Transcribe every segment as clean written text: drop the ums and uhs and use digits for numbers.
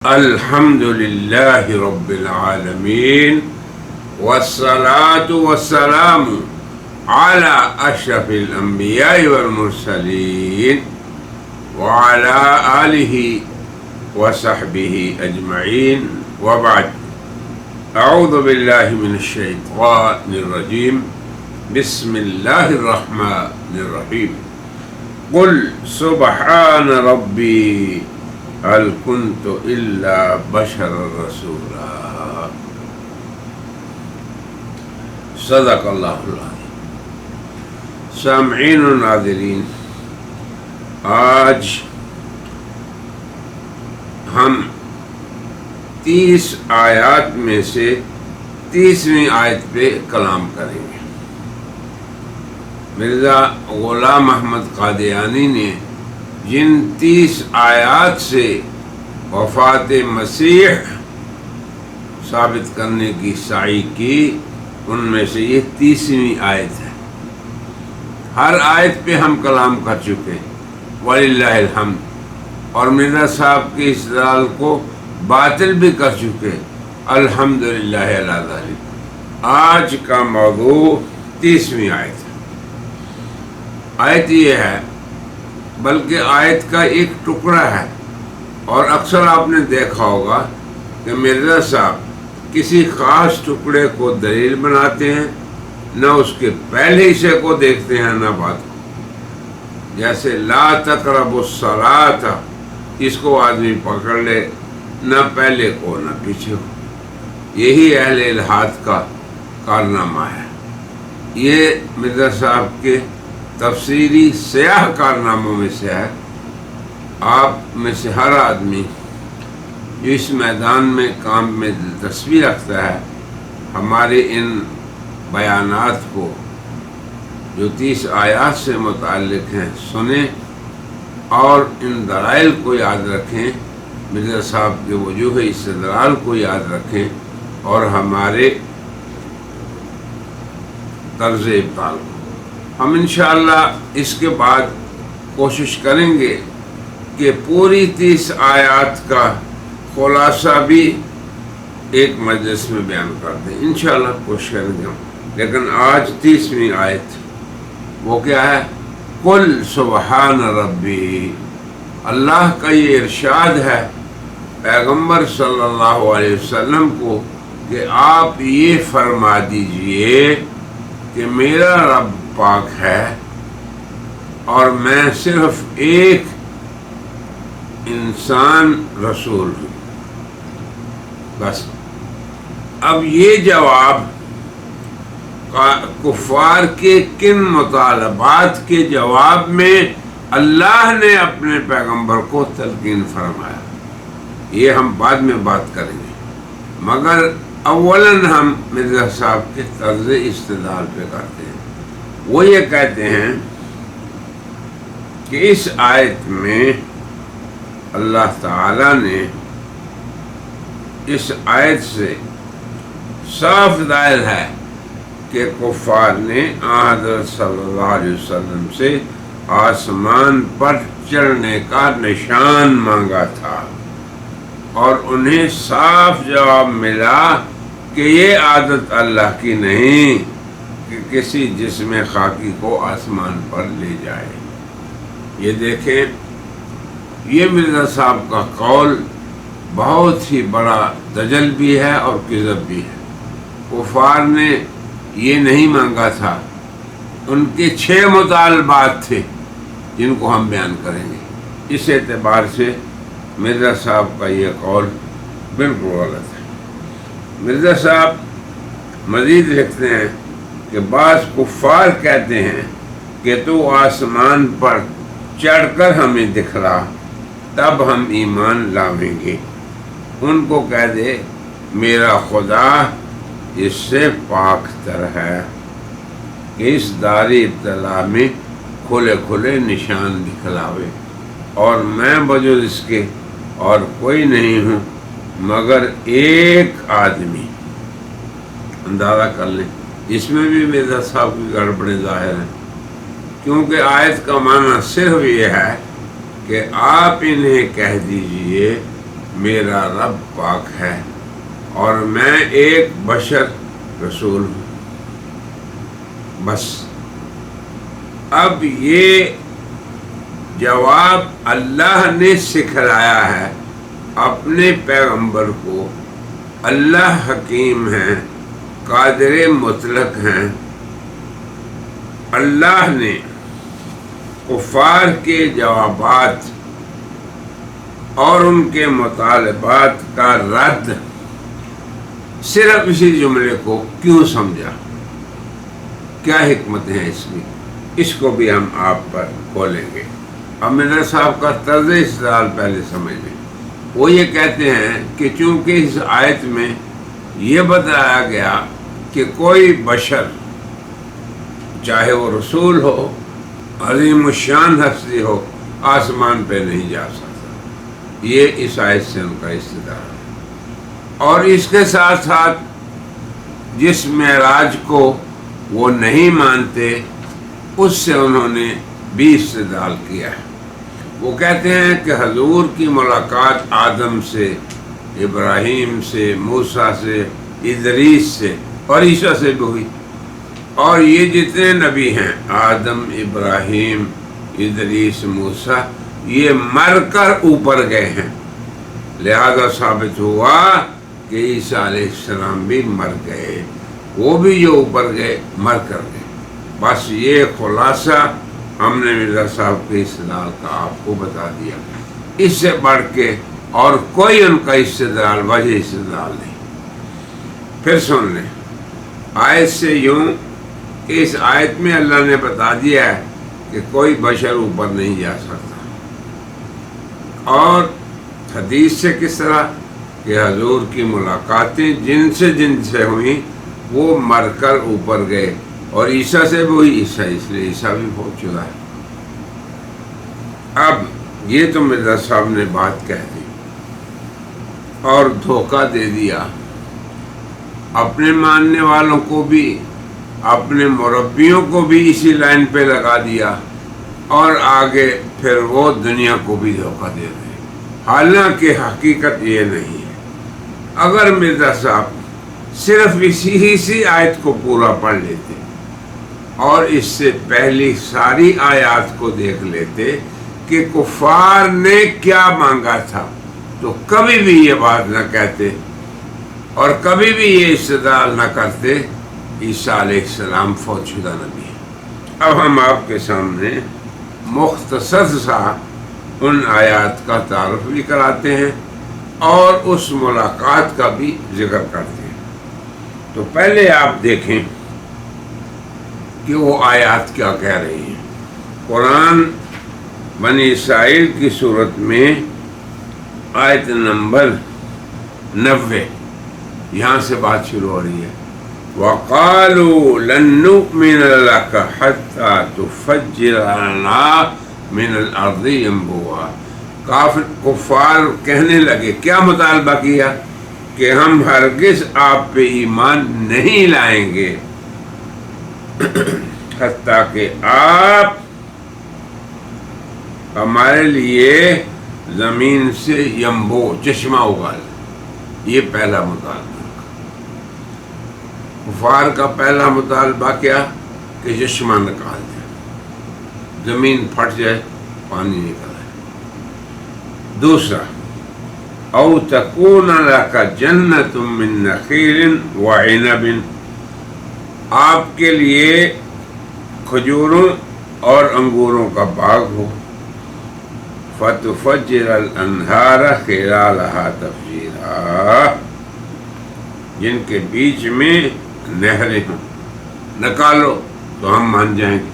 الحمد لله رب العالمين والصلاة والسلام على أشرف الأنبياء والمرسلين وعلى آله وصحبه أجمعين وبعد. أعوذ بالله من الشيطان الرجيم. بسم الله الرحمن الرحيم. قل سبحان ربي هل كنت إلا بشرا رسولا. صدق اللہ العظیم. سامعین و ناظرین، آج ہم 30 آیات میں سے 30ویں آیت پہ کلام کریں گے. مرزا غلام احمد قادیانی نے جن 30 آیات سے وفات مسیح ثابت کرنے کی سعی کی، ان میں سے یہ 30ویں آیت ہے. ہر آیت پہ ہم کلام کر چکے وللہ الحمد، اور مرزا صاحب کے استدلال کو باطل بھی کر چکے الحمدللہ علی ذالک. آج کا موضوع 30ویں آیت ہے. آیت یہ ہے، بلکہ آیت کا ایک ٹکڑا ہے، اور اکثر آپ نے دیکھا ہوگا کہ مرزا صاحب کسی خاص ٹکڑے کو دلیل بناتے ہیں، نہ اس کے پہلے حصے کو دیکھتے ہیں نہ بعد کو. جیسے لا تقربوا الصلاۃ، اس کو آدمی پکڑ لے، نہ پہلے کو نہ پیچھے کو. یہی اہل الحاد کا کارنامہ ہے. یہ مرزا صاحب کے تفسیری سیاہ کارناموں میں سے ہے. آپ میں سے ہر آدمی جو اس میدان میں کام میں دلچسپی رکھتا ہے، ہمارے ان بیانات کو جو 30 آیات سے متعلق ہیں سنیں، اور ان دلائل کو یاد رکھیں، مرزا صاحب کے وجوہ استدلال کو یاد رکھیں، اور ہمارے طرز ابطال کو. ہم انشاءاللہ اس کے بعد کوشش کریں گے کہ پوری 30 آیات کا خلاصہ بھی ایک مجلس میں بیان کر دیں. انشاءاللہ کوشش کریں گے. لیکن آج 30ویں آیت وہ کیا ہے؟ قل سبحان ربی. اللہ کا یہ ارشاد ہے پیغمبر صلی اللہ علیہ وسلم کو کہ آپ یہ فرما دیجئے کہ میرا رب پاک ہے، اور میں صرف ایک انسان رسول ہوں. بس. اب یہ جواب کفار کے کن مطالبات کے جواب میں اللہ نے اپنے پیغمبر کو تلقین فرمایا، یہ ہم بعد میں بات کریں گے. مگر اولاً ہم مرزا صاحب کے طرز استدلال پہ کرتے ہیں. وہ یہ کہتے ہیں کہ اس آیت میں اللہ تعالی نے اس آیت سے صاف ظاہر ہے کہ کفار نے حضرت صلی اللہ علیہ وسلم سے آسمان پر چڑھنے کا نشان مانگا تھا، اور انہیں صاف جواب ملا کہ یہ عادت اللہ کی نہیں کہ کسی جسم خاکی کو آسمان پر لے جائے. یہ دیکھیں، یہ مرزا صاحب کا قول بہت ہی بڑا دجل بھی ہے اور کذب بھی ہے. کفار نے یہ نہیں مانگا تھا. ان کے 6 مطالبات تھے جن کو ہم بیان کریں گے. اس اعتبار سے مرزا صاحب کا یہ قول بالکل غلط ہے. مرزا صاحب مزید لکھتے ہیں کہ بعض کفار کہتے ہیں کہ تو آسمان پر چڑھ کر ہمیں دکھلا، تب ہم ایمان لاویں گے. ان کو کہہ دے میرا خدا اس سے پاک تر ہے کہ اس دار ابتلا میں کھلے کھلے نشان دکھلاوے، اور میں بجز اس کے اور کوئی نہیں ہوں مگر ایک آدمی. اندازہ کر لیں، اس میں بھی مرزا صاحب کی گڑبڑیں ظاہر ہیں، کیونکہ آیت کا معنی صرف یہ ہے کہ آپ انہیں کہہ دیجئے میرا رب پاک ہے اور میں ایک بشر رسول ہوں. بس اب یہ جواب اللہ نے سکھلایا ہے اپنے پیغمبر کو. اللہ حکیم ہیں، قادر مطلق ہیں. اللہ نے کفار کے جوابات اور ان کے مطالبات کا رد صرف اسی جملے کو کیوں سمجھا؟ کیا حکمت ہے اس میں؟ اس کو بھی ہم آپ پر کھولیں گے. اب مرزا صاحب کا طرز استدلال پہلے سمجھ لیں. وہ یہ کہتے ہیں کہ چونکہ اس آیت میں یہ بتایا گیا کہ کوئی بشر چاہے وہ رسول ہو، عظیم الشان ہستی ہو، آسمان پہ نہیں جا سکتا. یہ اس آیت سے ان کا استدلال ہے. اور اس کے ساتھ ساتھ جس معراج کو وہ نہیں مانتے اس سے انہوں نے بھی استدلال کیا ہے. وہ کہتے ہیں کہ حضور کی ملاقات آدم سے، ابراہیم سے، موسیٰ سے، ادریس سے اور عیسیٰ سے بھی ہوئی. اور یہ جتنے نبی ہیں، آدم، ابراہیم، ادریس، موسیٰ، یہ مر کر اوپر گئے ہیں. لہذا ثابت ہوا کہ عیسیٰ علیہ السلام بھی مر گئے. وہ بھی جو اوپر گئے مر کر گئے. بس یہ خلاصہ ہم نے مرزا صاحب کے استدلال کا آپ کو بتا دیا. اس سے بڑھ کے اور کوئی ان کا استدلال وجہ استدلال نہیں. پھر سن لیں آیت سے یوں کہ اس آیت میں اللہ نے بتا دیا ہے کہ کوئی بشر اوپر نہیں جا سکتا. اور حدیث سے کس طرح کہ حضور کی ملاقاتیں جن سے ہوئیں وہ مر کر اوپر گئے. اور عیسیٰ سے بھی ہوئی، عیسیٰ اس لیے عیسیٰ بھی پہنچ چکا ہے. اب یہ تو مرزا صاحب نے بات کہہ دی اور دھوکہ دے دیا اپنے ماننے والوں کو بھی، اپنے مربیوں کو بھی اسی لائن پہ لگا دیا اور آگے پھر وہ دنیا کو بھی دھوکہ دے رہے. حالانکہ حقیقت یہ نہیں ہے. اگر مرزا صاحب صرف اسی آیت کو پورا پڑھ لیتے اور اس سے پہلی ساری آیات کو دیکھ لیتے کہ کفار نے کیا مانگا تھا تو کبھی بھی یہ بات نہ کہتے اور کبھی بھی یہ استدلال نہ کرتے عیسیٰ علیہ السلام فوت شدہ نبی ہے. اب ہم آپ کے سامنے مختصر سا ان آیات کا تعارف بھی کراتے ہیں اور اس ملاقات کا بھی ذکر کرتے ہیں. تو پہلے آپ دیکھیں کہ وہ آیات کیا کہہ رہی ہیں. قرآن بنی اسرائیل کی صورت میں آیت نمبر 90 یہاں سے بات شروع ہو رہی ہے. وَقَالُوا لَن نُؤْمِنَ لَكَ حَتَّى تُفَجِّرَ لَنَا مِنَ الْأَرْضِ يَنبُوعًا. کفار کہنے لگے، کیا مطالبہ کیا کہ ہم ہرگز آپ پہ ایمان نہیں لائیں گے حتیٰ کہ آپ ہمارے لیے زمین سے ینبوع چشمہ اگال. یہ پہلا مطالبہ. کفار کا پہلا مطالبہ کیا کہ چشمہ نکال دیں، زمین پھٹ جائے، پانی نکل آئے. دوسرا او تکون لک جنت من نخیل وعنب، آپ کے لیے کھجوروں اور انگوروں کا باغ ہو. فتفجر الانہار خلالها تفجیرا، جن کے بیچ میں نہریں ہوں، نکالو تو ہم مان جائیں گے.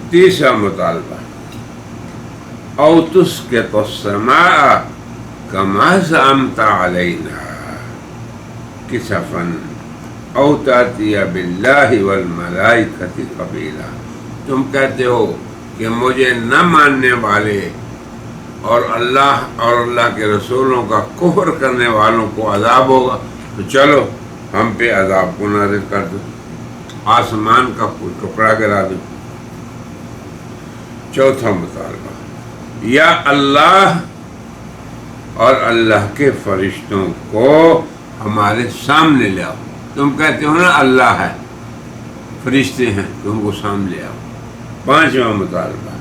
تیسرا مطالبہ او تسقط السماء کما زعمت علینا کسفا او تأتی باللہ والملائکۃ قبیلا. تم کہتے ہو کہ مجھے نہ ماننے والے اور اللہ کے رسولوں کا کفر کرنے والوں کو عذاب ہوگا، تو چلو ہم پہ عذاب کو نازل کر دو، آسمان کا کوئی ٹکڑا گرا دو. چوتھا مطالبہ یا اللہ اور اللہ کے فرشتوں کو ہمارے سامنے لے آؤ. تم کہتے ہو نا اللہ ہے، فرشتے ہیں، تم کو سامنے لے آؤ. 5واں مطالبہ،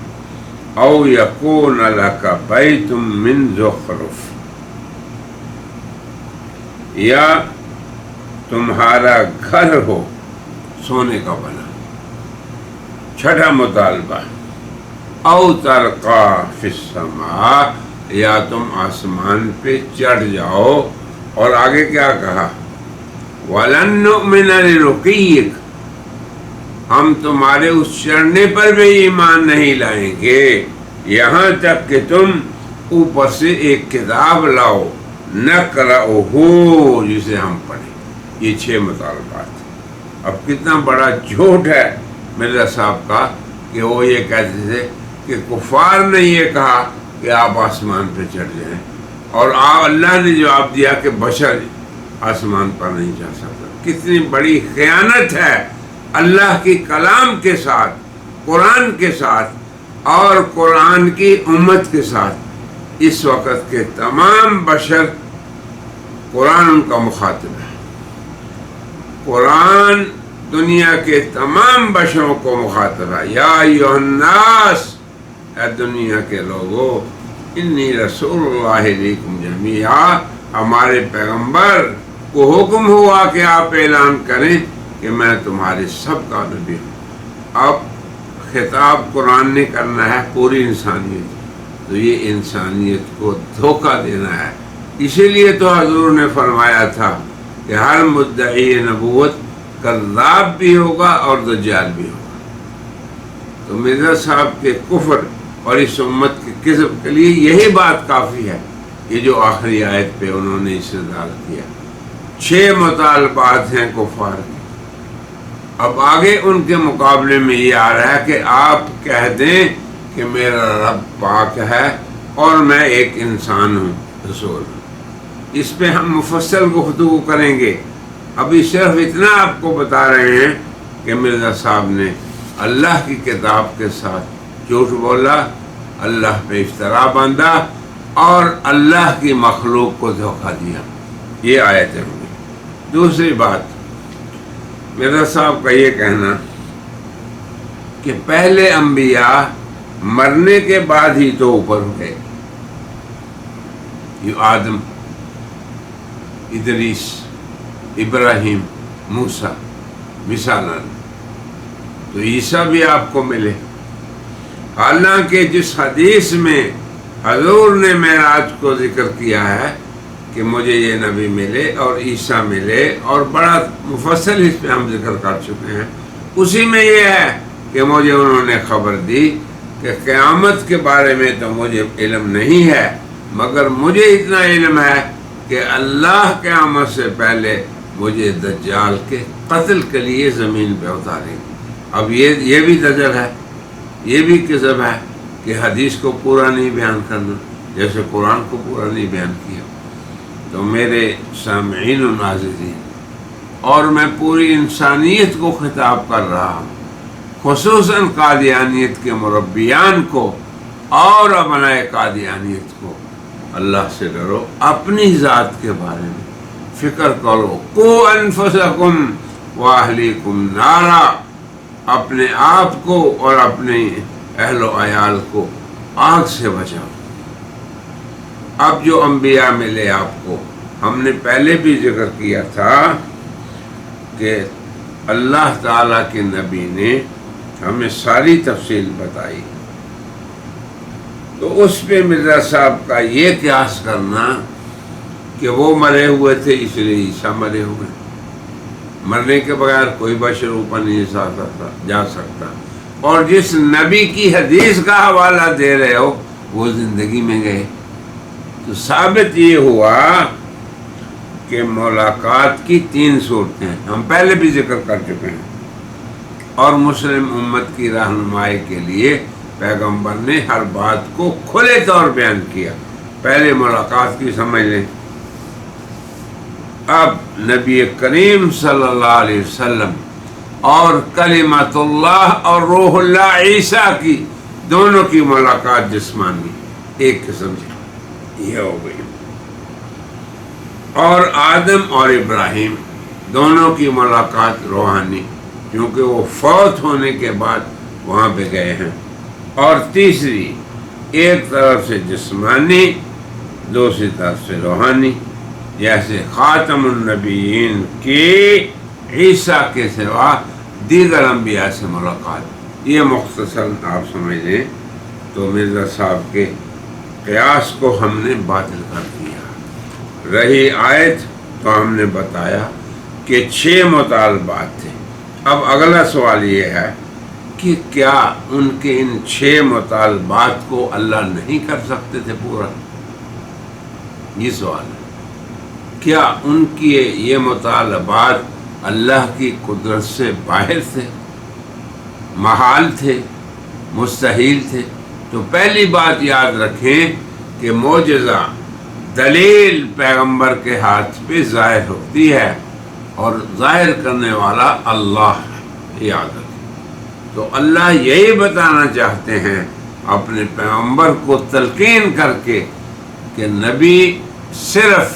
او یکون لک بیت من زخرف، یا تمہارا گھر ہو سونے کا بنا. 6واں مطالبہ، او ترقا فی السماء، یا تم آسمان پہ چڑھ جاؤ. اور آگے کیا کہا؟ وَلَن نُؤْمِنَ لِرُقِيِّكَ، ہم تمہارے اس چڑھنے پر بھی ایمان نہیں لائیں گے یہاں تک کہ تم اوپر سے ایک کتاب لاؤ، نقرأہ، جسے ہم پڑھیں. یہ 6 مطالبات. اب کتنا بڑا جھوٹ ہے مرزا صاحب کا کہ وہ یہ کہتے تھے کہ کفار نے یہ کہا کہ آپ آسمان پہ چڑھ جائیں، اور اللہ نے جواب دیا کہ بشر آسمان پر نہیں جا سکتا. کتنی بڑی خیانت ہے اللہ کی کلام کے ساتھ، قرآن کے ساتھ، اور قرآن کی امت کے ساتھ. اس وقت کے تمام بشر قرآن ان کا مخاطب ہے. قرآن دنیا کے تمام بشروں کو مخاطب ہے. یا ایھا الناس، اے دنیا کے لوگوں، انی رسول اللہ علیکم جمیعا، ہمارے پیغمبر کو حکم ہوا کہ آپ اعلان کریں کہ میں تمہارے سب کا نبی ہوں. اب خطاب قرآن نے کرنا ہے پوری انسانیت، تو یہ انسانیت کو دھوکہ دینا ہے. اسی لیے تو حضور نے فرمایا تھا کہ ہر مدعی نبوت کذاب بھی ہوگا اور دجال بھی ہوگا. تو مرزا صاحب کے کفر اور اس امت کے کذب کے لیے یہی بات کافی ہے، یہ جو آخری آیت پہ انہوں نے استدلال کیا. 6 مطالبات ہیں کفار کے. اب آگے ان کے مقابلے میں یہ آ رہا ہے کہ آپ کہہ دیں کہ میرا رب پاک ہے اور میں ایک انسان ہوں، رسول ہوں. اس پہ ہم مفصل گفتگو کریں گے. ابھی صرف اتنا آپ کو بتا رہے ہیں کہ مرزا صاحب نے اللہ کی کتاب کے ساتھ جھوٹ بولا، اللہ پہ افترا باندھا اور اللہ کی مخلوق کو دھوکہ دیا. یہ آیتیں ہوں گی. دوسری بات، مرزا صاحب کا یہ کہنا کہ پہلے انبیاء مرنے کے بعد ہی تو اوپر ہو گئے. یہ آدم، ادریس، ابراہیم، موسیٰ مثالاً. تو عیسیٰ بھی آپ کو ملے. حالانکہ جس حدیث میں حضور نے معراج کو ذکر کیا ہے کہ مجھے یہ نبی ملے اور عیسیٰ ملے، اور بڑا مفصل اس پہ ہم ذکر کر چکے ہیں، اسی میں یہ ہے کہ مجھے انہوں نے خبر دی کہ قیامت کے بارے میں تو مجھے علم نہیں ہے، مگر مجھے اتنا علم ہے کہ اللہ قیامت سے پہلے مجھے دجال کے قتل کے لیے زمین پہ اتاریں گے. اب یہ بھی دجل ہے، یہ بھی کذب ہے کہ حدیث کو پورا نہیں بیان کرنا جیسے قرآن کو پورا نہیں بیان کیا. تو میرے سامعین و ناظرین، اور میں پوری انسانیت کو خطاب کر رہا ہوں، خصوصاً قادیانیت کے مربیان کو اور ابنائے قادیانیت کو، اللہ سے ڈرو. اپنی ذات کے بارے میں فکر کرو. قو انفسکم واہلیکم نارا، اپنے آپ کو اور اپنے اہل و عیال کو آگ سے بچاؤ. اب جو انبیاء ملے آپ کو، ہم نے پہلے بھی ذکر کیا تھا کہ اللہ تعالیٰ کے نبی نے ہمیں ساری تفصیل بتائی. تو اس پہ مرزا صاحب کا یہ قیاس کرنا کہ وہ مرے ہوئے تھے اس لیے عیسیٰ مرے ہوئے، مرنے کے بغیر کوئی بشر اوپر نہیں جا سکتا، اور جس نبی کی حدیث کا حوالہ دے رہے ہو وہ زندگی میں گئے. تو ثابت یہ ہوا کہ ملاقات کی 3 صورتیں ہم پہلے بھی ذکر کر چکے ہیں، اور مسلم امت کی رہنمائی کے لیے پیغمبر نے ہر بات کو کھلے طور بیان کیا. پہلے ملاقات کی سمجھ لیں. اب نبی کریم صلی اللہ علیہ وسلم اور کلمۃ اللہ اور روح اللہ عیسیٰ کی دونوں کی ملاقات جسمانی ایک قسم سے یہ ہو گئی. اور آدم اور ابراہیم دونوں کی ملاقات روحانی، کیونکہ وہ فوت ہونے کے بعد وہاں پہ گئے ہیں. اور تیسری، ایک طرف سے جسمانی، دوسری طرف سے روحانی، جیسے خاتم النبیین کی عیسیٰ کے سوا دیگر انبیاء سے ملاقات. یہ مختصر آپ سمجھ لیں تو مرزا صاحب کے قیاس کو ہم نے باطل کر دیا. رہی آیت تو ہم نے بتایا کہ 6 مطالبات تھے. اب اگلا سوال یہ ہے کہ کیا ان کے ان 6 مطالبات کو اللہ نہیں کر سکتے تھے پورا؟ یہ سوال ہے. کیا ان کی یہ مطالبات اللہ کی قدرت سے باہر تھے، محال تھے، مستحیل تھے؟ تو پہلی بات یاد رکھیں کہ معجزہ، دلیل پیغمبر کے ہاتھ پہ ظاہر ہوتی ہے اور ظاہر کرنے والا اللہ ہے. یاد رکھیں. تو اللہ یہی بتانا چاہتے ہیں اپنے پیغمبر کو تلقین کر کے کہ نبی صرف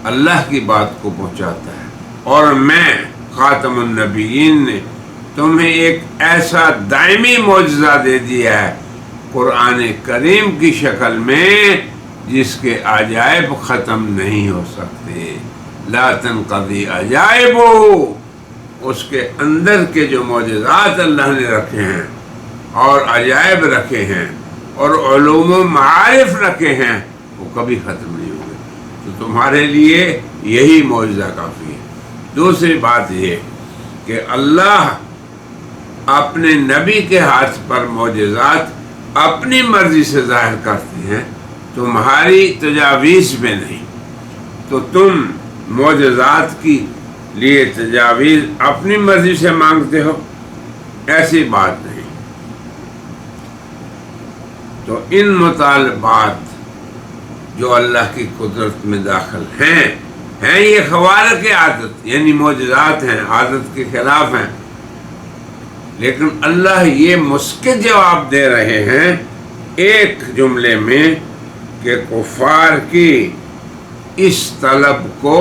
اللہ کی بات کو پہنچاتا ہے، اور میں خاتم النبیین نے تمہیں ایک ایسا دائمی معجزہ دے دیا ہے قرآن کریم کی شکل میں جس کے عجائب ختم نہیں ہو سکتے. لا تنقضی عجائب، اس کے اندر کے جو معجزات اللہ نے رکھے ہیں اور عجائب رکھے ہیں اور علوم و معارف رکھے ہیں وہ کبھی ختم نہیں ہوئے. تو تمہارے لیے یہی معجزہ کافی ہے. دوسری بات یہ کہ اللہ اپنے نبی کے ہاتھ پر معجزات اپنی مرضی سے ظاہر کرتے ہیں، تمہاری تجاویز میں نہیں. تو تم معجزات کی لیے تجاویز اپنی مرضی سے مانگتے ہو، ایسی بات نہیں. تو ان مطالبات جو اللہ کی قدرت میں داخل ہیں یہ خوارق عادت، یعنی معجزات ہیں، عادت کے خلاف ہیں. لیکن اللہ یہ مسکت جواب دے رہے ہیں ایک جملے میں کہ کفار کی اس طلب کو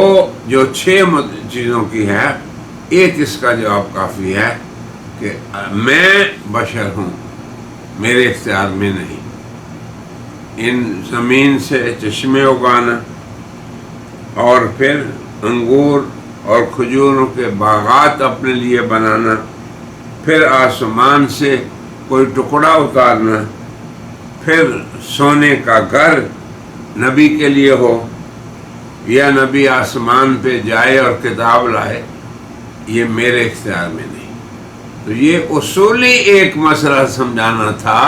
جو 6 چیزوں کی ہے، ایک اس کا جواب کافی ہے کہ میں بشر ہوں، میرے اختیار میں نہیں. ان زمین سے چشمے اگانا اور پھر انگور اور کھجوروں کے باغات اپنے لیے بنانا، پھر آسمان سے کوئی ٹکڑا اتارنا، پھر سونے کا گھر نبی کے لیے ہو یا نبی آسمان پہ جائے اور کتاب لائے، یہ میرے اختیار میں نہیں. تو یہ اصولی ایک مسئلہ سمجھانا تھا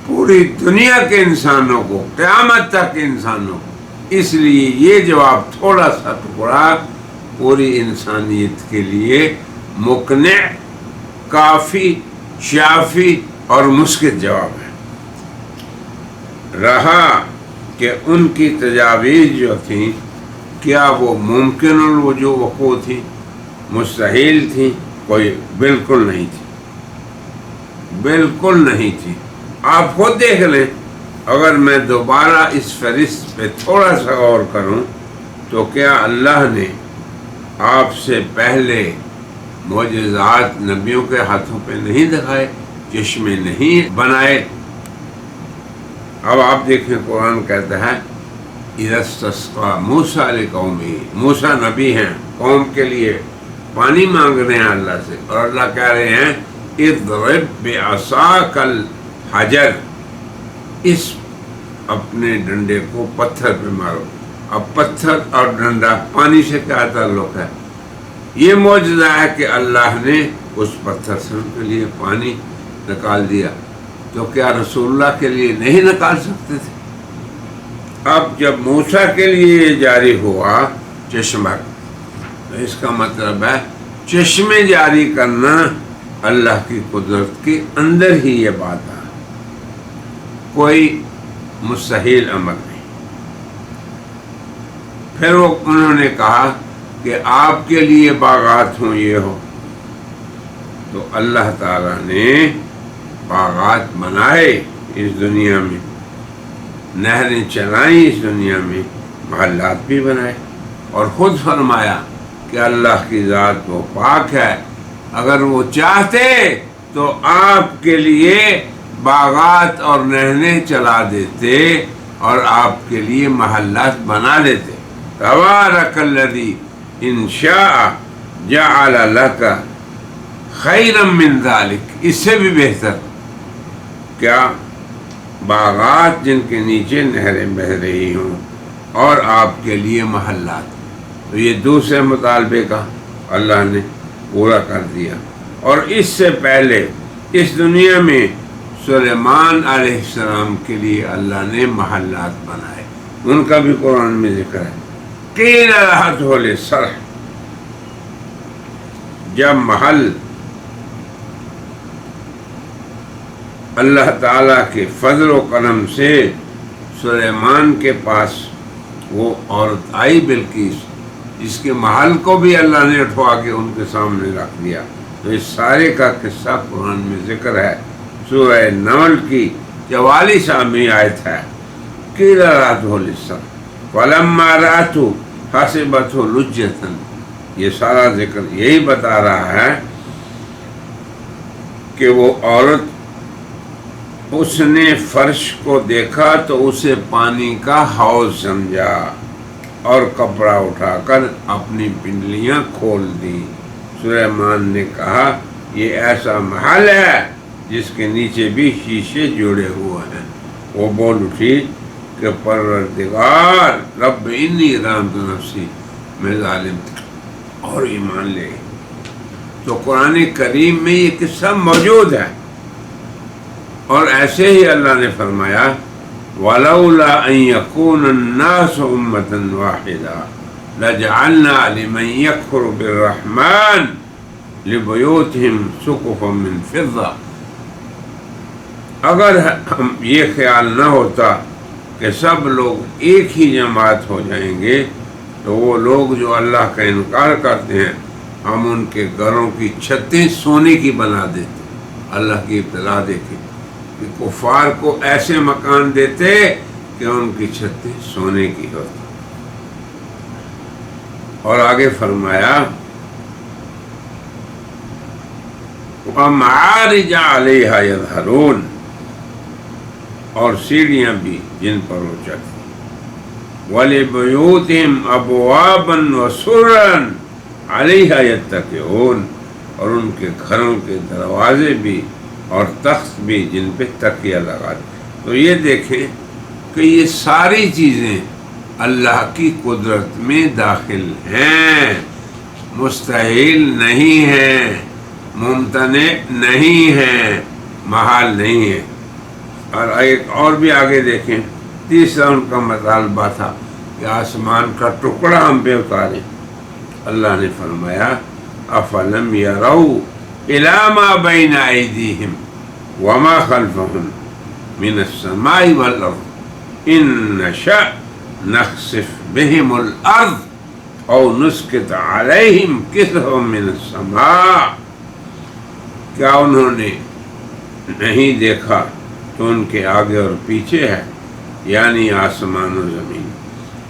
پوری دنیا کے انسانوں کو، قیامت تک کے انسانوں کو. اس لیے یہ جواب تھوڑا سا ٹکڑا پوری انسانیت کے لیے مقنع، کافی، شافی اور مسکت جواب ہے. رہا کہ ان کی تجاویز جو تھیں کیا وہ ممکن الوقوع تھی، مستحیل تھی؟ کوئی بالکل نہیں تھی، بالکل نہیں تھی. آپ خود دیکھ لیں. اگر میں دوبارہ اس فہرست پہ تھوڑا سا غور کروں تو کیا اللہ نے آپ سے پہلے معجزات نبیوں کے ہاتھوں پہ نہیں دکھائے، چشمے نہیں بنائے؟ اب آپ دیکھیں قرآن کہتا ہے اِذَا اسْتَسْقَىٰ مُوسَىٰ لِقَوْمِهِ. موسیٰ نبی ہیں، قوم کے لیے پانی مانگ رہے ہیں اللہ سے، اور اللہ کہہ رہے ہیں اضرب بعصاک الحجر، اس اپنے ڈنڈے کو پتھر پہ مارو. اب پتھر اور ڈنڈا پانی سے کیا تعلق ہے؟ یہ معجزہ ہے کہ اللہ نے اس پتھر سے ان کے لیے پانی نکال دیا. تو کیا رسول اللہ کے لیے نہیں نکال سکتے تھے؟ اب جب موسیٰ کے لیے یہ جاری ہوا چشمہ، تو اس کا مطلب ہے چشمے جاری کرنا اللہ کی قدرت کے اندر ہی یہ بات ہے، کوئی مستحیل عمل نہیں. پھر انہوں نے کہا کہ آپ کے لیے باغات ہوں، یہ ہو. تو اللہ تعالیٰ نے باغات بنائے اس دنیا میں، نہریں چلائیں اس دنیا میں، محلات بھی بنائے، اور خود فرمایا کہ اللہ کی ذات وہ پاک ہے، اگر وہ چاہتے تو آپ کے لیے باغات اور نہریں چلا دیتے اور آپ کے لیے محلات بنا دیتے۔ تبارک الذی ان شاء جعل لک خیرا من ذلک، اس سے بھی بہتر کیا باغات جن کے نیچے نہریں بہہ رہی ہوں اور آپ کے لیے محلات۔ تو یہ دوسرے مطالبے کا اللہ نے پورا کر دیا۔ اور اس سے پہلے اس دنیا میں سلیمان علیہ السلام کے لیے اللہ نے محلات بنائے، ان کا بھی قرآن میں ذکر ہے۔ قیل لہا للصرح، جب محل اللہ تعالیٰ کے فضل و کرم سے سلیمان کے پاس وہ عورت آئی بلقیس، جس کے محل کو بھی اللہ نے اٹھوا کے ان کے سامنے رکھ دیا۔ تو اس سارے کا قصہ قرآن میں ذکر ہے، سورہ نمل کی 44ویں آیت ہے۔ قیل رأته للصرح فلما رأته حسبته لجة، یہ سارا ذکر یہی بتا رہا ہے کہ وہ عورت، اس نے فرش کو دیکھا تو اسے پانی کا حوض سمجھا اور کپڑا اٹھا کر اپنی پنڈلیاں کھول دی۔ سلیمان نے کہا یہ ایسا محل ہے جس کے نیچے بھی شیشے جڑے ہوئے ہیں۔ وہ بول اٹھی کہ پروردگار رب انی ظلمت نفسی، میں ظالم اور ایمان لے۔ تو قرآن کریم میں یہ قصہ موجود ہے، اور ایسے ہی اللہ نے فرمایا وَلَوْلَا أَن يَكُونَ النَّاسُ أُمَّةً وَاحِدَةً لَجَعَلْنَا لِمَن يَكْفُرُ بِالرَّحْمَنِ لِبُيُوتِهِمْ سُقُفًا مِّن فِضَّةٍ، اگر یہ خیال نہ ہوتا کہ سب لوگ ایک ہی جماعت ہو جائیں گے تو وہ لوگ جو اللہ کا انکار کرتے ہیں ہم ان کے گھروں کی چھتیں سونے کی بنا دیتے۔ اللہ کی ابتلا دیکھیں کہ کفار کو ایسے مکان دیتے کہ ان کی چھتیں سونے کی ہوتی۔ اور آگے فرمایا وَمَعَارِجَ عَلَيْهَا يَظْهَرُونَ، اور سیڑھیاں بھی جن پر وہ چڑھتی۔ وَلِبُيُوتِهِمْ أَبْوَابًا وَسُرُرًا عَلَيْهَا يَتَّكِئُونَ، اور ان کے گھروں کے دروازے بھی اور تخت بھی جن پہ تکیہ لگا دے۔ تو یہ دیکھیں کہ یہ ساری چیزیں اللہ کی قدرت میں داخل ہیں، مستحیل نہیں ہیں، ممتنع نہیں ہیں، محال نہیں ہے۔ اور ایک اور بھی آگے دیکھیں، تیسرا ان کا مطالبہ تھا کہ آسمان کا ٹکڑا ہم پہ اتاریں۔ اللہ نے فرمایا افلم یروا الی ما بین ایدیہم وما خلفہم من السماء والارض ان نشأ نخسف بہم الارض او نسقط علیہم کسفا من السماء، کیا انہوں نے نہیں دیکھا تو ان کے آگے اور پیچھے ہے، یعنی آسمان و زمین،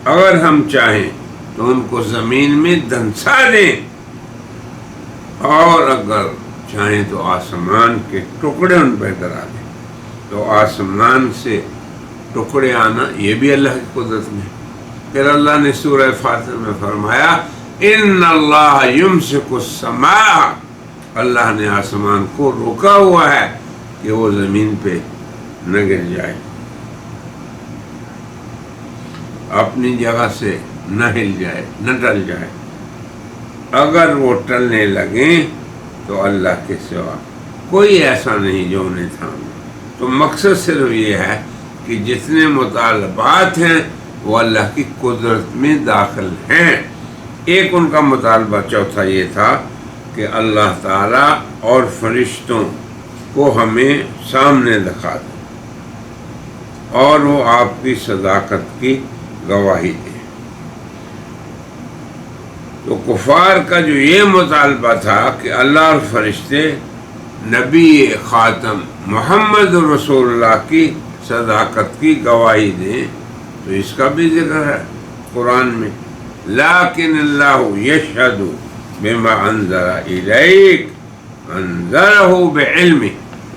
اگر ہم چاہیں تو ان کو زمین میں دھنسا دیں، اور اگر چاہیں تو آسمان کے ٹکڑے ان پہ گرا دیں۔ تو آسمان سے ٹکڑے آنا یہ بھی اللہ کی قدرت میں۔ پھر اللہ نے سورہ فاطر میں فرمایا ان اللہ یمسک السماء، اللہ نے آسمان کو روکا ہوا ہے کہ وہ زمین پہ نہ گر جائے، اپنی جگہ سے نہ ہل جائے، نہ ٹل جائے۔ اگر وہ ٹلنے لگیں تو اللہ کے سوا کوئی ایسا نہیں جو انہیں تھامے۔ تو مقصد صرف یہ ہے کہ جتنے مطالبات ہیں وہ اللہ کی قدرت میں داخل ہیں۔ ایک ان کا مطالبہ چوتھا یہ تھا کہ اللہ تعالیٰ اور فرشتوں کو ہمیں سامنے دکھا دے اور وہ آپ کی صداقت کی گواہی دے۔ تو کفار کا جو یہ مطالبہ تھا کہ اللہ اور فرشتے نبی خاتم محمد رسول اللہ کی صداقت کی گواہی دیں، تو اس کا بھی ذکر ہے قرآن میں لیکن اللہ یشہد بما انزل الیک انزلہ بعلمہ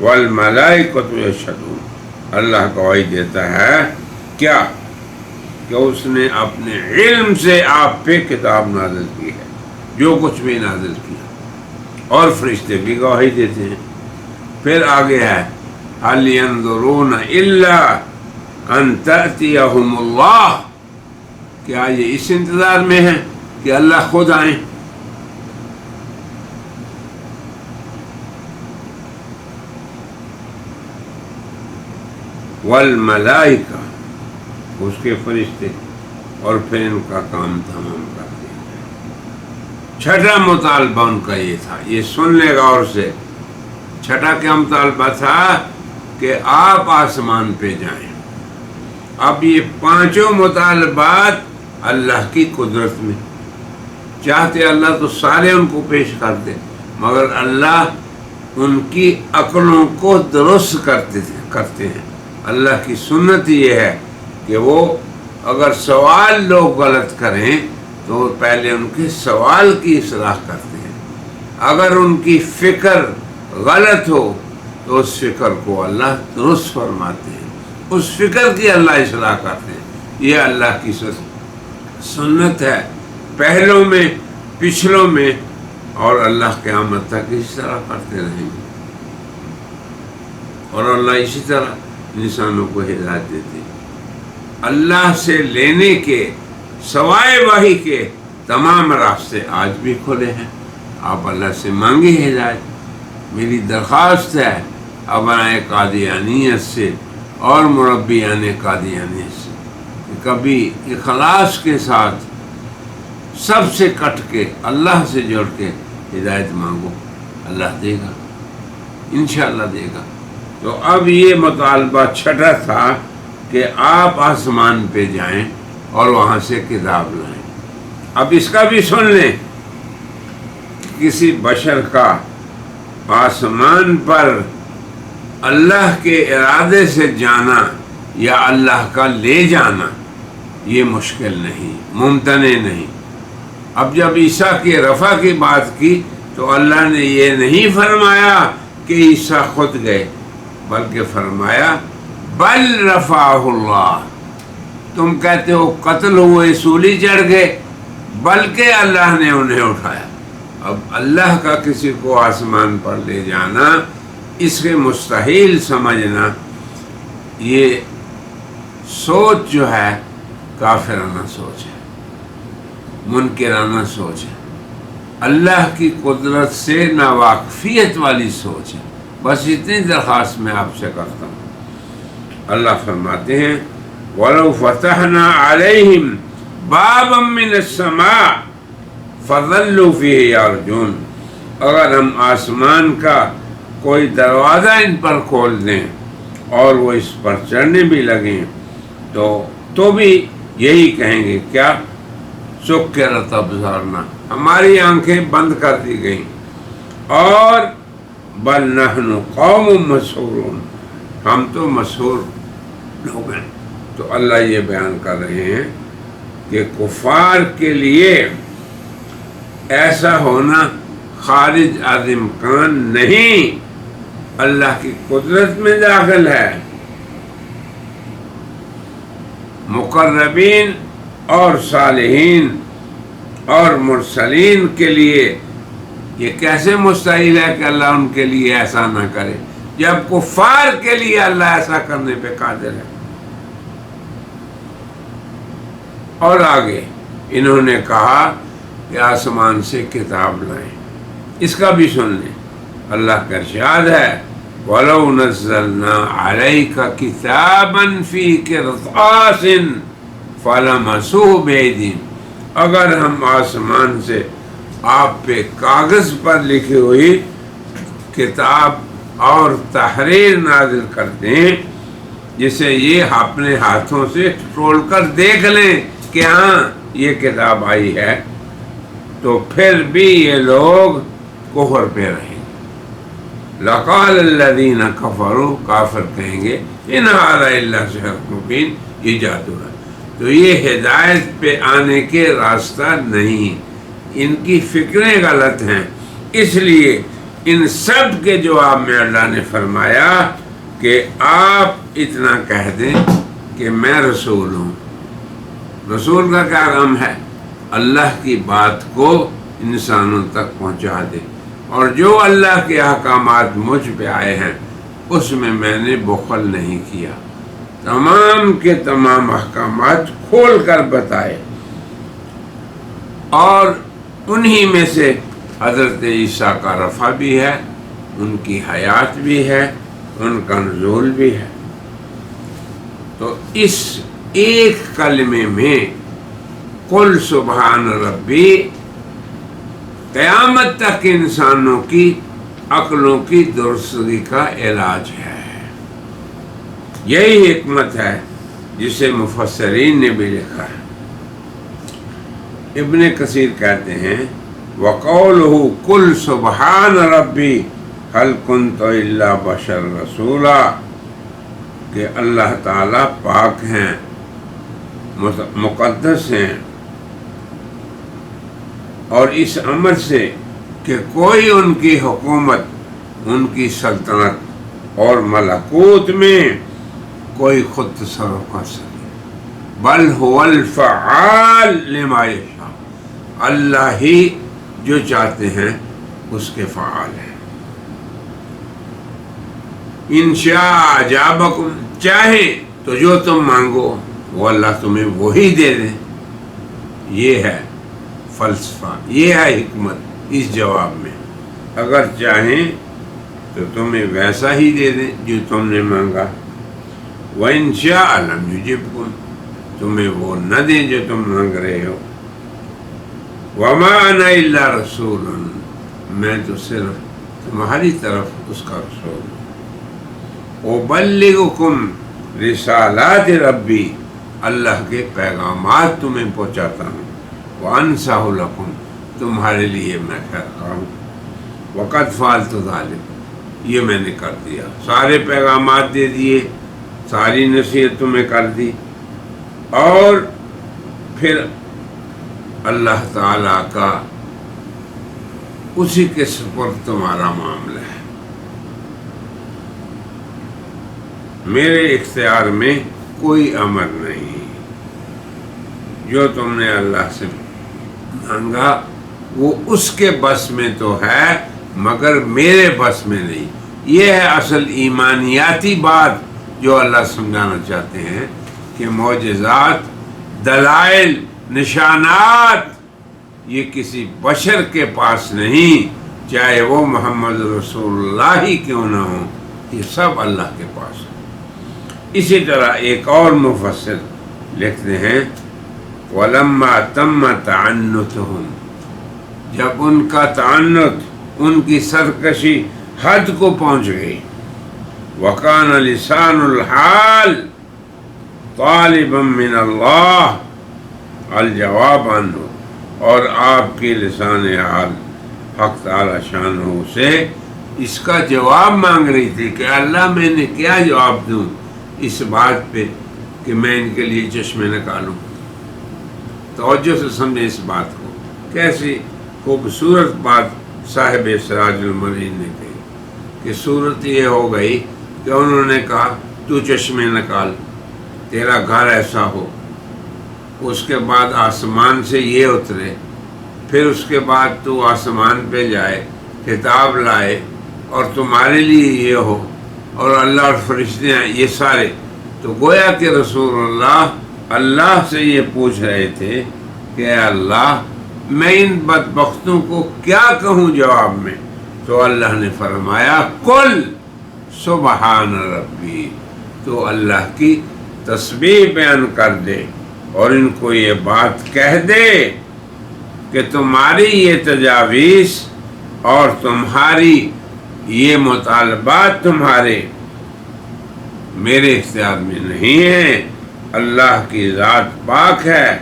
والملائکۃ یشہدون، اللہ گواہی دیتا ہے کیا کہ اس نے اپنے علم سے آپ پہ کتاب نازل کی ہے، جو کچھ بھی نازل کیا، اور فرشتے بھی گواہی دیتے ہیں۔ پھر آگے ہے هل ينظرون الا ان تأتیہم اللہ، کیا یہ اس انتظار میں ہے کہ اللہ خود آئیں؟ والملائکہ، اس کے فرشتے، اور پھر ان کا کام تمام کر دیا۔ چھٹا مطالبہ ان کا یہ تھا، یہ سن لے غور سے، چھٹا کیا مطالبہ تھا کہ آپ آسمان پہ جائیں۔ اب یہ پانچوں مطالبات اللہ کی قدرت میں، چاہتے اللہ تو سارے ان کو پیش کرتے، مگر اللہ ان کی عقلوں کو درست کرتے ہیں۔ اللہ کی سنت یہ ہے کہ وہ اگر سوال لوگ غلط کریں تو پہلے ان کے سوال کی اصلاح کرتے ہیں، اگر ان کی فکر غلط ہو تو اس فکر کو اللہ درست فرماتے ہیں، اس فکر کی اللہ اصلاح کرتے ہیں۔ یہ اللہ کی سنت ہے، پہلوں میں، پچھلوں میں، اور اللہ قیامت تک اسی طرح کرتے رہیں گے، اور اللہ اسی طرح انسانوں کو ہدایت دیتے ہیں۔ اللہ سے لینے کے سوائے وحی کے تمام راستے آج بھی کھلے ہیں، آپ اللہ سے مانگیں ہدایت۔ میری درخواست ہے ابنائے قادیانیت سے اور مربیان قادیانیت سے کہ کبھی اخلاص کے ساتھ سب سے کٹ کے اللہ سے جڑ کے ہدایت مانگو، اللہ دے گا، انشاءاللہ دے گا۔ تو اب یہ مطالبہ چھٹا تھا کہ آپ آسمان پہ جائیں اور وہاں سے کتاب لائیں۔ اب اس کا بھی سن لیں، کسی بشر کا آسمان پر اللہ کے ارادے سے جانا یا اللہ کا لے جانا یہ مشکل نہیں، ممتنع نہیں۔ اب جب عیسیٰ کی رفع کی بات کی تو اللہ نے یہ نہیں فرمایا کہ عیسیٰ خود گئے، بلکہ فرمایا بل رفعہ اللہ۔ تم کہتے ہو قتل ہوئے، سولی چڑھ گئے، بلکہ اللہ نے انہیں اٹھایا۔ اب اللہ کا کسی کو آسمان پر لے جانا، اس کے مستحیل سمجھنا، یہ سوچ جو ہے کافرانہ سوچ ہے، منکرانہ سوچ ہے، اللہ کی قدرت سے ناواقفیت والی سوچ ہے۔ بس اتنی درخواست میں آپ سے کرتا ہوں۔ اللہ فرماتے ہیں وَلَوْ فَتَحْنَا عَلَيْهِمْ بَابًا مِّنَ السَّمَاءِ فَظَلُّوا فِيهِ يَرْجُونَ، اگر ہم آسمان کا کوئی دروازہ ان پر کھول دیں اور وہ اس پر چڑھنے بھی لگیں تو بھی یہی کہیں گے، کیا سُكِّرَتْ أَبْصَارُنَا، ہماری آنکھیں بند کر دی گئیں، اور بل نحن قوم مسحورون، ہم تو مسحور لوگ ہیں۔ تو اللہ یہ بیان کر رہے ہیں کہ کفار کے لیے ایسا ہونا خارج از امکان نہیں، اللہ کی قدرت میں داخل ہے۔ مقربین اور صالحین اور مرسلین کے لیے یہ کیسے مستحیل ہے کہ اللہ ان کے لیے ایسا نہ کرے، جب کفار کے لیے اللہ ایسا کرنے پہ قادر ہے۔ اور آگے انہوں نے کہا کہ آسمان سے کتاب لائیں، اس کا بھی سن لیں۔ اللہ کا ارشاد ہے وَلَوْ نَزَّلْنَا عَلَيْكَ كِتَابًا فِي قِرْطَاسٍ فَلَمَسُوهُ بِأَيْدِيهِمْ، اگر ہم آسمان سے آپ پہ کاغذ پر لکھی ہوئی کتاب اور تحریر نازل کر دیں، جسے یہ اپنے ہاتھوں سے ٹول کر دیکھ لیں کہ ہاں یہ کتاب آئی ہے، تو پھر بھی یہ لوگ کفر پہ رہیں گے۔ لَقَالَ الَّذِينَ كَفَرُوا، کافر کہیں گے اِنْ هَذَا إِلَّا سِحْرٌ مُبِينٌ، یہ جادو ہے۔ تو یہ ہدایت پہ آنے کے راستہ نہیں، ان کی فکریں غلط ہیں۔ اس لیے ان سب کے جواب میں اللہ نے فرمایا کہ آپ اتنا کہہ دیں کہ میں رسول ہوں۔ رسول کا کیا کام ہے؟ اللہ کی بات کو انسانوں تک پہنچا دے، اور جو اللہ کے احکامات مجھ پہ آئے ہیں اس میں نے بخل نہیں کیا، تمام کے تمام احکامات کھول کر بتائے۔ اور انہی میں سے حضرت عیسیٰ کا رفع بھی ہے، ان کی حیات بھی ہے، ان کا نزول بھی ہے۔ تو اس ایک کلمے میں قل سبحان ربی قیامت تک انسانوں کی عقلوں کی درستگی کا علاج ہے۔ یہی حکمت ہے جسے مفسرین نے بھی لکھا ہے۔ ابن کثیر کہتے ہیں وَقَوْلُهُ قُلْ سُبْحَانَ رَبِّي هَلْ كُنْتُ إِلَّا بَشَرًا رَسُولًا، کہ اللہ تعالیٰ پاک ہیں، مقدس ہیں، اور اس امر سے کہ کوئی ان کی حکومت، ان کی سلطنت اور ملکوت میں کوئی خود تصرف کر سکے، بل هو الفعال لما یشاء، اللہ ہی جو چاہتے ہیں اس کے فعال ہیں۔ ان شاء اجابکم، چاہے تو جو تم مانگو وہ اللہ تمہیں وہی دے دے۔ یہ ہے فلسفہ، یہ ہے حکمت اس جواب میں۔ اگر چاہیں تو تمہیں ویسا ہی دے دیں جو تم نے مانگا، وَإِن شَاءَ لَمْ يُجِبْكُمْ، تمہیں وہ نہ دیں جو تم مانگ رہے ہو۔ وَمَا أَنَا إِلَّا رَسُولٌ، میں تو صرف تمہاری طرف اس کا رسول ہوں۔ أُبَلِّغُكُمْ رِسَالَاتِ رَبِّي، اللہ کے پیغامات تمہیں پہنچاتا ہوں۔ وَأَنْصَحُ لَكُمْ، تمہارے لیے میں کہتا ہوں۔ وَقَدْ فَعَلْتُ ذَلِكَ، یہ میں نے کر دیا، سارے پیغامات دے دیے، ساری نصیحت تمہیں کر دی۔ اور پھر اللہ تعالیٰ کا اسی کے سپرد تمہارا معاملہ ہے، میرے اختیار میں کوئی امر نہیں۔ جو تم نے اللہ سے مانگا وہ اس کے بس میں تو ہے مگر میرے بس میں نہیں۔ یہ ہے اصل ایمانیاتی بات جو اللہ سمجھانا چاہتے ہیں کہ معجزات، دلائل، نشانات یہ کسی بشر کے پاس نہیں، چاہے وہ محمد رسول اللہ ہی کیوں نہ ہو، یہ سب اللہ کے پاس ہے۔ اسی طرح ایک اور مفسر لکھتے ہیں وَلَمَّا تَمَّ تَعَنُّتُهُمْ، جب ان کا تعنت، ان کی سرکشی حد کو پہنچ گئی، وَكَانَ لِسَانُ الْحَالِ طَالِبًا مِّنَ اللَّهِ الْجَوَابَ عَنْهُ، اور آپ کی لسان حال حق تعالی شانہ سے اس کا جواب مانگ رہی تھی کہ اللہ میں نے کیا جواب دوں اس بات پہ کہ میں ان کے لیے چشمے نکالوں۔ توجہ سے سمجھیں اس بات کو، کیسی خوبصورت بات صاحب سراج المنیر نے کہی کہ صورت یہ ہو گئی کہ انہوں نے کہا تو چشمے نکال، تیرا گھر ایسا ہو، اس کے بعد آسمان سے یہ اترے، پھر اس کے بعد تو آسمان پہ جائے، کتاب لائے اور تمہارے لیے یہ ہو، اور اللہ اور فرشتے ہیں، یہ سارے تو گویا کہ رسول اللہ سے یہ پوچھ رہے تھے کہ اے اللہ میں ان بدبختوں کو کیا کہوں جواب میں؟ تو اللہ نے فرمایا قل سبحان ربی، تو اللہ کی تسبیح بیان کر دے اور ان کو یہ بات کہہ دے کہ تمہاری یہ تجاویز اور تمہاری یہ مطالبات تمہارے میرے اختیار میں نہیں ہیں، اللہ کی ذات پاک ہے۔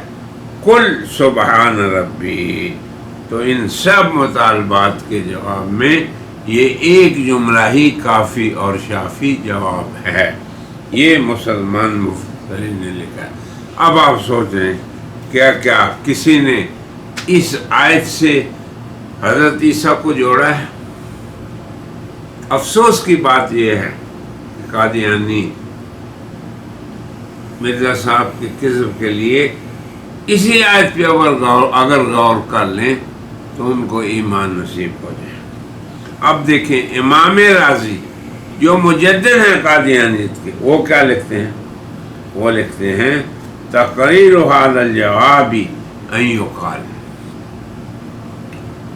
قل سبحان ربی، تو ان سب مطالبات کے جواب میں یہ ایک جملہ ہی کافی اور شافی جواب ہے۔ یہ مسلمان مفسرین نے لکھا ہے۔ اب آپ سوچیں کیا کسی نے اس آیت سے حضرت عیسیٰ کو جوڑا ہے؟ افسوس کی بات یہ ہے کہ قادیانی مرزا صاحب کے کذب کے لیے اسی آیت پہ اگر غور کر لیں تو ان کو ایمان نصیب ہو جائے۔ اب دیکھیں امام رازی جو مجدد ہیں قادیانیت کے، وہ کیا لکھتے ہیں؟ وہ لکھتے ہیں تقریر هذا الجواب ان يقال،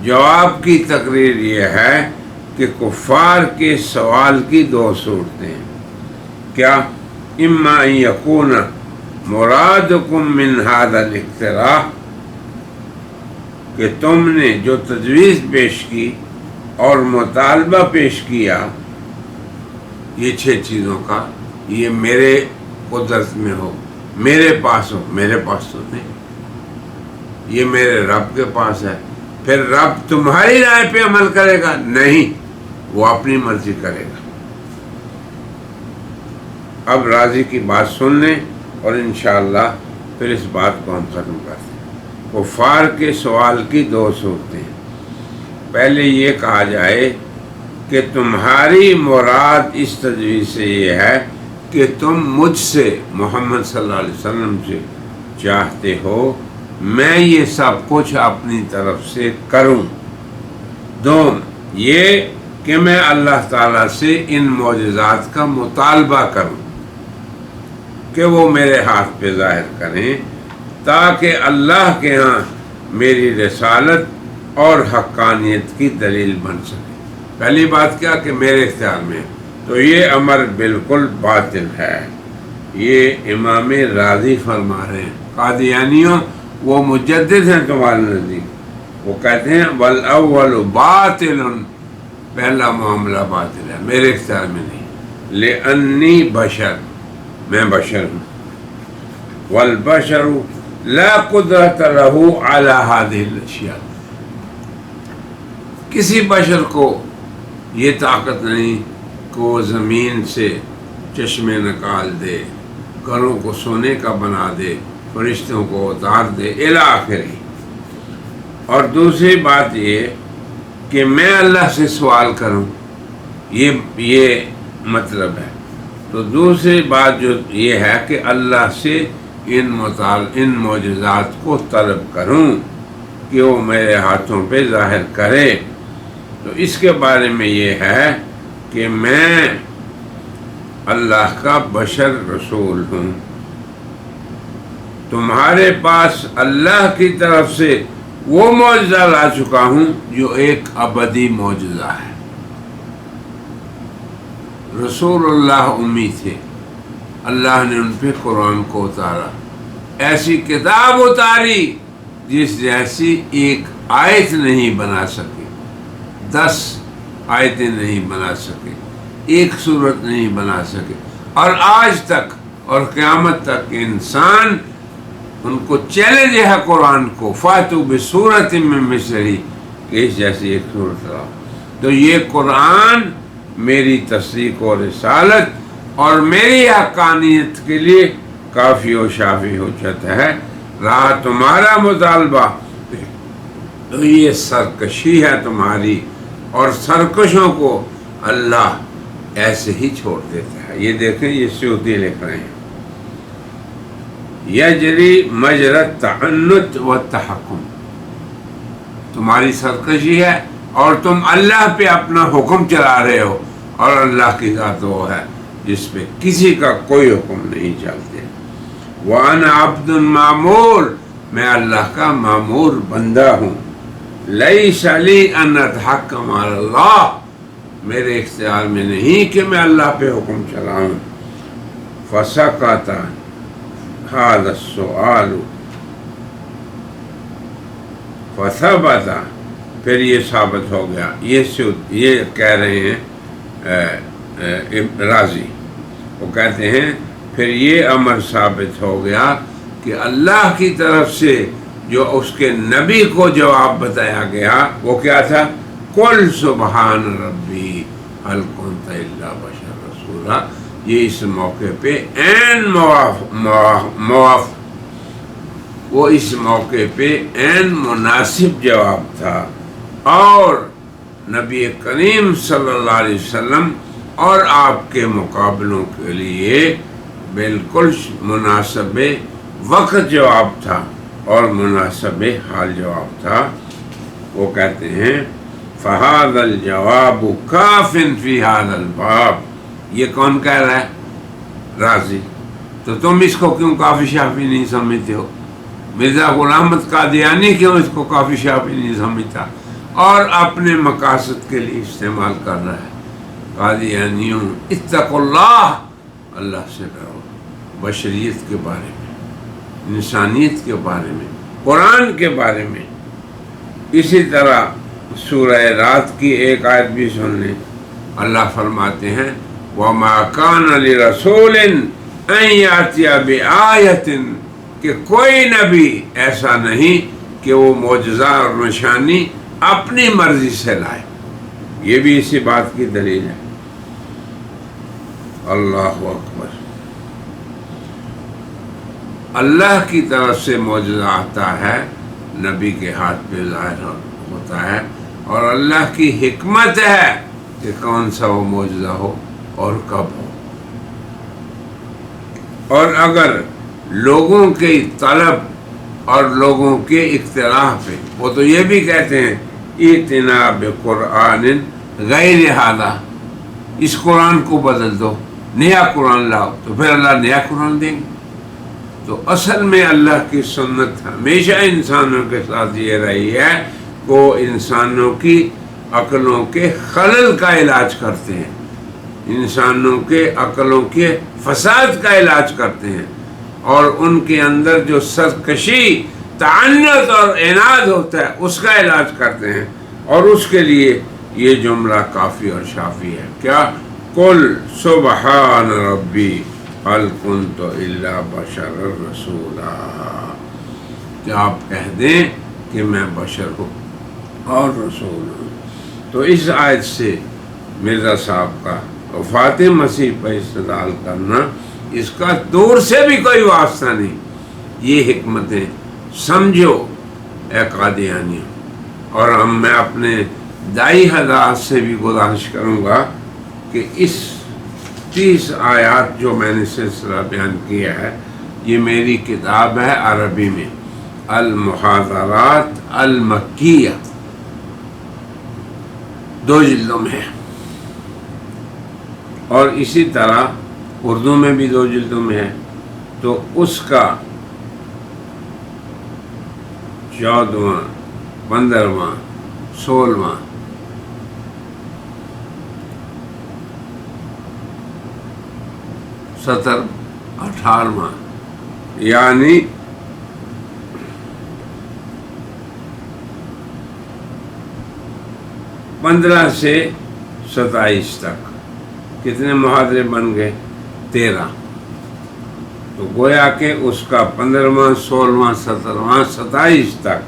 جواب کی تقریر یہ ہے کہ کفار کے سوال کی دو صورتیں ہیں۔ کیا؟ اما ان یکون مرادکم من هذا الاقتراح، کہ تم نے جو تجویز پیش کی اور مطالبہ پیش کیا یہ 6 چیزوں کا، یہ میرے قدرت میں ہو، میرے پاس ہو، میرے پاس تو نہیں، یہ میرے رب کے پاس ہے، پھر رب تمہاری رائے پہ عمل کرے گا؟ نہیں، وہ اپنی مرضی کرے گا۔ اب راضی کی بات سن لیں اور انشاءاللہ پھر اس بات کو ہم ختم کرتے ہیں۔ کفار کے سوال کی 2 صورتیں ہیں۔ پہلے یہ کہا جائے کہ تمہاری مراد اس تجویز سے یہ ہے کہ تم مجھ سے، محمد صلی اللہ علیہ وسلم سے چاہتے ہو میں یہ سب کچھ اپنی طرف سے کروں۔ 2 یہ کہ میں اللہ تعالیٰ سے ان معجزات کا مطالبہ کروں کہ وہ میرے ہاتھ پہ ظاہر کریں تاکہ اللہ کے ہاں میری رسالت اور حقانیت کی دلیل بن سکے۔ پہلی بات کیا کہ میرے اختیار میں، تو یہ امر بالکل باطل ہے۔ یہ امام راضی فرما رہے ہیں۔ قادیانیوں وہ مجدد ہیں تمہارے نزدیک، وہ کہتے ہیں والاول باطل، پہلا معاملہ باطل ہے، میرے اختیار میں نہیں، لأنی بشر، میں بشر ہوں، والبشر لا قدرت له على هذه الاشیاء، کسی بشر کو یہ طاقت نہیں کہ وہ زمین سے چشمے نکال دے، گھروں کو سونے کا بنا دے، فرشتوں کو اتار دے الی آخری۔ اور دوسری بات یہ کہ میں اللہ سے سوال کروں، یہ مطلب ہے۔ تو دوسری بات جو یہ ہے کہ اللہ سے ان معجزات کو طلب کروں کہ وہ میرے ہاتھوں پہ ظاہر کرے۔ تو اس کے بارے میں یہ ہے کہ میں اللہ کا بشر رسول ہوں، تمہارے پاس اللہ کی طرف سے وہ معجزہ لا چکا ہوں جو ایک ابدی معجزہ ہے۔ رسول اللہ امی تھے، اللہ نے ان پہ قرآن کو اتارا، ایسی کتاب اتاری جس جیسی ایک آیت نہیں بنا سکے، 10 آیتیں نہیں بنا سکے، ایک سورت نہیں بنا سکے، اور آج تک اور قیامت تک انسان ان کو چیلنج ہے قرآن کو، فاتو بسورۃ من مثلہ، کہ اس جیسی ایک سورت لاؤ۔ تو یہ قرآن میری تصدیق و رسالت اور میری حقانیت کے لیے کافی و شافی حجت ہے۔ رہا تمہارا مطالبہ تو یہ سرکشی ہے تمہاری، اور سرکشوں کو اللہ ایسے ہی چھوڑ دیتا ہے۔ یہ دیکھیں، یہ سیوطی لکھ رہے ہیں، یجری مجری التعنت والتحکم، تمہاری سرکشی ہے اور تم اللہ پہ اپنا حکم چلا رہے ہو، اور اللہ کی ذات وہ ہے جس پہ کسی کا کوئی حکم نہیں چلتے۔ وَأَنَا عَبْدٌ مَّأْمُورٌ، میں اللہ کا مامور بندہ ہوں۔ لَيْسَ لِي أَنْ أَتَحَكَّمَ عَلَى اللَّهِ، میرے اختیار میں نہیں کہ میں اللہ پہ حکم چلاؤں۔ فَسَقَطَ هَذَا السُّؤَالُ فَثَبَتَ، پھر یہ ثابت ہو گیا، یہ کہہ رہے ہیں راضی، وہ کہتے ہیں پھر یہ امر ثابت ہو گیا کہ اللہ کی طرف سے جو اس کے نبی کو جواب بتایا گیا وہ کیا تھا؟ قُلْ سُبْحَانَ رَبِّي هَلْ كُنْتَ إِلَّا بَشَرًا رَسُولًا۔ یہ اس موقع پہ عین وہ اس موقع پہ عین مناسب جواب تھا، اور نبی کریم صلی اللہ علیہ وسلم اور آپ کے مقابلوں کے لیے بالکل مناسب وقت جواب تھا اور مناسب حال جواب تھا۔ وہ کہتے ہیں فَهَذَا الْجَوَابُ كَافٍ فِي هَذَا الْبَابِ، یہ کون کہہ رہا ہے؟ رازی۔ تو تم اس کو کیوں کافی شافی نہیں سمجھتے ہو؟ مرزا غلام احمد قادیانی کیوں اس کو کافی شافی نہیں سمجھتا اور اپنے مقاصد کے لیے استعمال کر رہا ہے؟ قادیانیوں اتقوا اللہ، اللہ سے ڈرو، بشریت کے بارے میں، انسانیت کے بارے میں، قرآن کے بارے میں۔ اسی طرح سورہ رات کی ایک آیت بھی سن لیں، اللہ فرماتے ہیں وَمَا كَانَ لِرَسُولٍ أَن يَأْتِيَ بِآيَةٍ، کہ کوئی نبی ایسا نہیں کہ وہ معجزہ اور نشانی اپنی مرضی سے لائے۔ یہ بھی اسی بات کی دلیل ہے۔ اللہ اکبر۔ اللہ کی طرف سے معجزہ آتا ہے، نبی کے ہاتھ پہ ظاہر ہوتا ہے، اور اللہ کی حکمت ہے کہ کون سا وہ معجزہ ہو اور کب ہو۔ اور اگر لوگوں کی طلب اور لوگوں کے اقتراح پہ، وہ تو یہ بھی کہتے ہیں ائتنا بقرآن غیر ھذا، اس قرآن کو بدل دو، نیا قرآن لاؤ، تو پھر اللہ نیا قرآن دیں گے۔ تو اصل میں اللہ کی سنت ہمیشہ انسانوں کے ساتھ یہ رہی ہے کہ وہ انسانوں کی عقلوں کے خلل کا علاج کرتے ہیں، انسانوں کے عقلوں کے فساد کا علاج کرتے ہیں، اور ان کے اندر جو سرکشی، تعنت اور عناد ہوتا ہے اس کا علاج کرتے ہیں، اور اس کے لیے یہ جملہ کافی اور شافی ہے۔ کیا؟ قل سبحان ربی هل كنت الا بشرا رسولا، کہ آپ کہہ دیں کہ میں بشر ہوں اور رسول ہوں۔ تو اس آیت سے مرزا صاحب کا وفات مسیح پر استدلال کرنا، اس کا دور سے بھی کوئی واسطہ نہیں۔ یہ حکمتیں سمجھو اے قادیانیوں، اور میں اپنے دائی حضرات سے بھی گزارش کروں گا کہ اس 30 آیات جو میں نے سلسلہ بیان کیا ہے، یہ میری کتاب ہے عربی میں، المحاضرات المکیہ، 2 جلدوں میں ہے، اور اسی طرح اردو میں بھی 2 جلدوں میں ہے۔ تو اس کا 14واں، 15واں، 16واں، 17، 18واں، یعنی 15 سے 27 تک کتنے محاضرے بن گئے؟ 13۔ تو گویا کہ اس کا 15واں، 16واں، 17واں، 27 تک،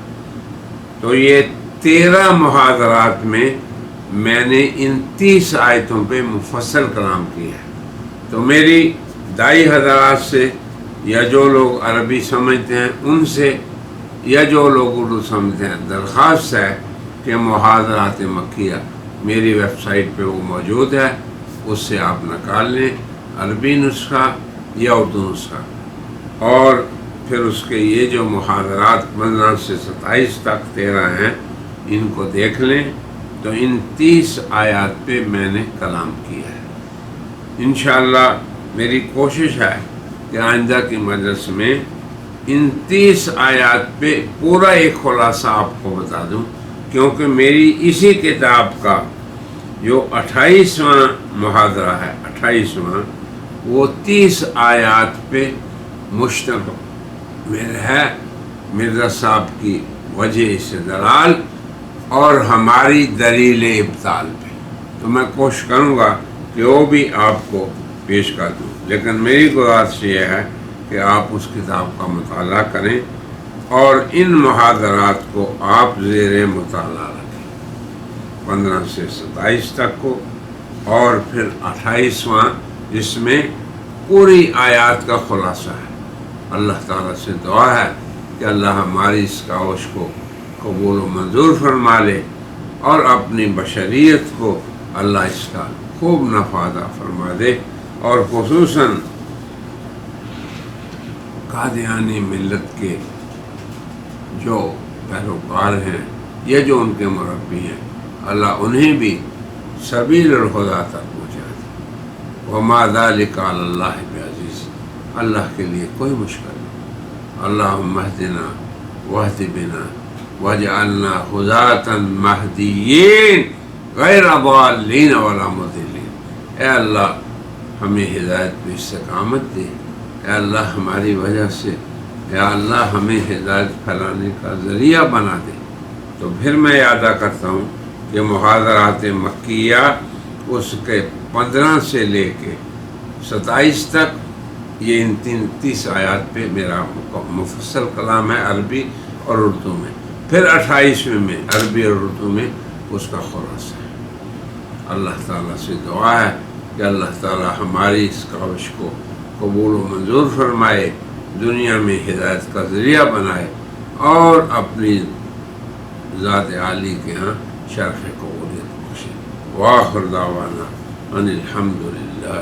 تو یہ 13 محاضرات میں نے ان 30 آیتوں پہ مفصل کلام کیا ہے۔ تو میری دائی حضرات سے، یا جو لوگ عربی سمجھتے ہیں ان سے، یا جو لوگ اردو سمجھتے ہیں، درخواست ہے کہ محاضرات مکیہ میری ویب سائٹ پہ وہ موجود ہے، اس سے آپ نکال لیں، عربی نسخہ یا اردو نسخہ، اور پھر اس کے یہ جو محاضرات 15 سے 27 تک 13 ہیں، ان کو دیکھ لیں۔ تو ان 30 آیات پہ میں نے کلام کیا ہے۔ انشاءاللہ میری کوشش ہے کہ آئندہ کی مجلس میں ان 30 آیات پہ پورا ایک خلاصہ آپ کو بتا دوں، کیونکہ میری اسی کتاب کا جو 28واں محاضرہ ہے، 28واں، وہ 30 آیات پہ مشتمل ہے، مرزا صاحب کی وجہ استدلال اور ہماری دلیل ابطال پہ۔ تو میں کوشش کروں گا کہ وہ بھی آپ کو پیش کر دوں، لیکن میری گزارش یہ ہے کہ آپ اس کتاب کا مطالعہ کریں اور ان محاضرات کو آپ زیر مطالعہ رکھیں، 15 سے 27 تک کو، اور پھر 28واں جس میں پوری آیات کا خلاصہ ہے۔ اللہ تعالیٰ سے دعا ہے کہ اللہ ہماری اس کاوش کو قبول و منظور فرما لے، اور اپنی بشریت کو اللہ اس کا خوب نفع عطا فرما دے، اور خصوصاً قادیانی ملت کے جو پیروکار ہیں یا جو ان کے مربی ہیں، اللہ انہیں بھی سبیل الہدیٰ تک پہنچا دے۔ وما ذلک علی اللہ بعزیز، اللہ کے لیے کوئی مشکل نہیں۔ اللہم اہدنا واہد بنا واجعلنا ہداۃ مہدیین غیر ضالین ولا مضلین۔ اے اللہ ہمیں ہدایت پہ استقامت دے، اے اللہ ہماری وجہ سے، اے اللہ ہمیں ہدایت پھیلانے کا ذریعہ بنا دے۔ تو پھر میں یادہ کرتا ہوں کہ محاضرات مکیہ اس کے 15 سے لے کے 27 تک، یہ ان 30 آیات پہ میرا مفصل کلام ہے عربی اور اردو میں، پھر 28ویں میں عربی اور اردو میں اس کا خلاصہ ہے۔ اللہ تعالیٰ سے دعا ہے کہ اللہ تعالیٰ ہماری اس کاوش کو قبول و منظور فرمائے، دنیا میں ہدایت کا ذریعہ بنائے، اور اپنی ذات عالی کے ہاں شرف قبولیت بخشے۔ وآخر دعوانا ان الحمد للہ